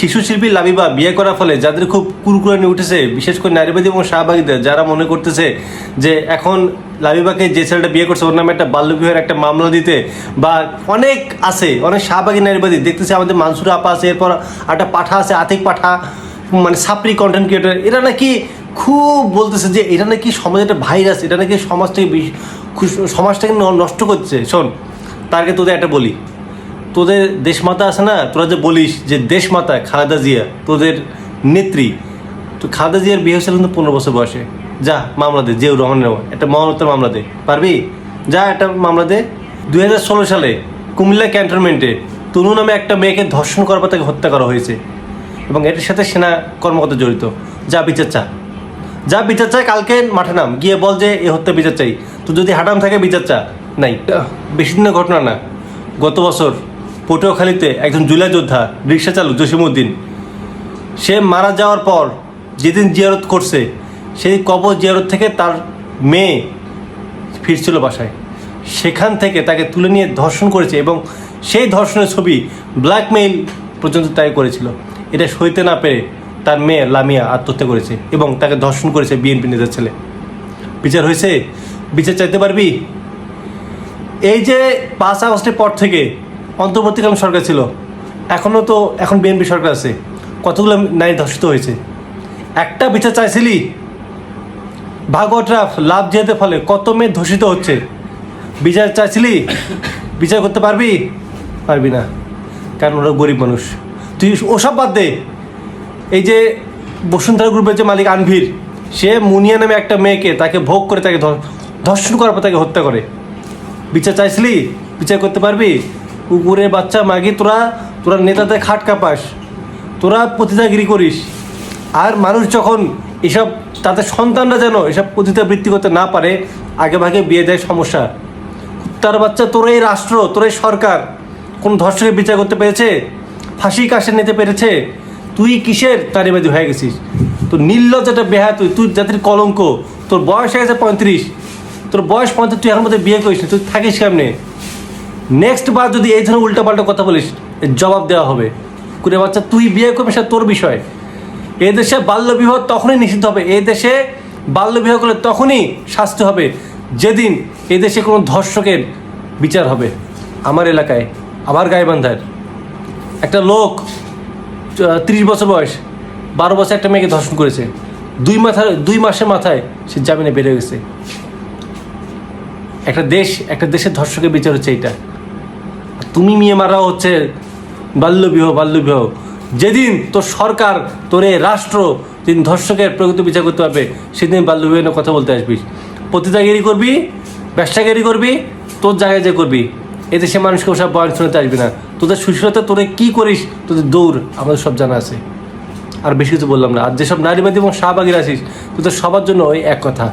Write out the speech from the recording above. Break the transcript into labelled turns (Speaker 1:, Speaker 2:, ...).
Speaker 1: শিশু শিল্পী লাবিবা বিয়ে করার ফলে যাদের খুব কুরকুরানি উঠেছে, বিশেষ করে নারীবাদী এবং শাহবাগীদের, যারা মনে করতেছে যে এখন লাবিবাকে যে ছেলেটা বিয়ে করছে ওর নামে একটা বাল্যবিবাহের একটা মামলা দিতে, বা অনেক আছে, অনেক শাহবাগী নারীবাদী দেখতেছে, আমাদের মানসুরা আপা আছে, এরপর একটা পাঠা আছে, আতিক পাঠা, মানে সাপরি কন্টেন্ট ক্রিয়েটার, এরা নাকি খুব বলতেছে যে এটা নাকি সমাজে একটা ভাইরাস, এটা নাকি সমাজটাকে নষ্ট করছে। শোন, তার আগে তোদের একটা বলি, তোদের দেশমাতা আছে না, তোরা যে বলিস যে দেশমাতা খালেদা জিয়া তোদের নেত্রী, তো খালেদা জিয়ার বিয়ে হয়েছিল কিন্তু 15 বছর বয়সে। যা মামলা দে, জিয়াউর রহমানের একটা মহানতার মামলা দে, পারবি? যা একটা মামলা দে। 2016 সালে কুমিল্লা ক্যান্টনমেন্টে তনু নামে একটা মেয়েকে ধর্ষণ করার পর তাকে হত্যা করা হয়েছে এবং এটার সাথে সেনা কর্মকর্তা জড়িত। যা বিচার চা, যা বিচার চাই, কালকে মাঠে নাম, গিয়ে বল যে এ হত্যা বিচার চাই। তো যদি হারাম থাকে বিচার চা। নাই, বেশি দিনের ঘটনা না, গত বছর পটুয়াখালীতে একজন জুলাই যোদ্ধা রিক্সা চালক জসিমউদ্দিন, সে মারা যাওয়ার পর যেদিন জিয়ারত করছে, সেই কবর জিয়ারত থেকে তার মেয়ে ফিরছিল বাসায়, সেখান থেকে তাকে তুলে নিয়ে ধর্ষণ করেছে এবং সেই ধর্ষণের ছবি ব্ল্যাকমেইল পর্যন্ত তাই করেছিল। এটা সইতে না পেরে তার মেয়ে লামিয়া আত্মহত্যা করেছে এবং তাকে ধর্ষণ করেছে বিএনপি নেতার ছেলে। বিচার হয়েছে? বিচার চাইতে পারবি? এই যে 5 আগস্টের পর থেকে অন্তর্বর্তীকালীন সরকার ছিল, এখন বিএনপি সরকার আছে, কতগুলো নারী ধর্ষিত হয়েছে, একটা বিচার চাইছিলি? ভাগোট্রাফ লাভ জেহাদের ফলে কত মেয়ে ধর্ষিত হচ্ছে, বিচার চাইছিলি? বিচার করতে পারবি? পারবি না, কারণ ওরা গরিব মানুষ। তুই ওসব বাদ দে। এই যে বসুন্ধরা গ্রুপের যে মালিক আনভির, সে মুনিয়া নামে একটা মেয়েকে তাকে ভোগ করে তাকে ধর্ষণ করার পর তাকে হত্যা করে। বিচার চাইছিলি? বিচার করতে পারবি? কুকুরের বাচ্চা মাগি, তোরা নেতাদের খাট কাঁপাস, তোরা পতিতাগিরি করিস, আর মানুষ যখন এসব তাদের সন্তানরা যেন এসব পতিতাবৃত্তি করতে না পারে, আগে ভাগে বিয়ে দেয়, সমস্যা। তার বাচ্চা, তোর এই রাষ্ট্র, তোর এই সরকার কোন ধর্ষকের বিচার করতে পেরেছে? ফাঁসি কাশে নিতে পেরেছে? তুই কিসের নারীবাদী হয়ে গেছিস? তোর নির্লজ্জ একটা বেহা, তুই জাতির কলঙ্ক। তোর বয়স হয়ে গেছে 35, তোর বয়স 35, তুই এখন মধ্যে বিয়ে করিস না, তুই থাকিস কেমনে? নেক্সট বার যদি এই ধরনের উল্টাপাল্টা কথা বলিস, জবাব দেওয়া হবে। কুড়ে বাচ্চা, তুই বিয়ে করবি সেটা তোর বিষয়। এদেশে বাল্যবিবাহ তখনই নিষিদ্ধ হবে, এদেশে বাল্যবিবাহ করলে তখনই শাস্তি হবে যেদিন এদেশে কোনো ধর্ষকের বিচার হবে। আমার এলাকায়, আমার গাইবান্ধার একটা লোক 30 বছর বয়স, 12 বছর একটা মেয়েকে ধর্ষণ করেছে, 2 মাসের মাথায় সে জামিনে বেড়ে গেছে। একটা দেশের ধর্ষকের বিচার হচ্ছে এইটা। তুমি মেয়ে মারা হচ্ছে বাল্যবিবাহ। যেদিন তোর সরকার, তোর এই রাষ্ট্র যেদিন ধর্ষকের প্রকৃত বিচার করতে পারবে, সেদিন বাল্যবিবাহের কথা বলতে আসবিস। পতিতাগিরি করবি, ব্যবসাগিরি করবি, তোর জায়গায় যে করবি। এদেশে মানুষকে ওসব বয়ান শোনাতে আসবি না। তোদের সুশীলতা, তোরে কী করিস, তোদের দৌড় আমাদের সব জানা আছে। আর বেশি কিছু বললাম না। আর যেসব নারীবাদী এবং শাহবাগীরা আছিস, তোদের সবার জন্য ওই এক কথা,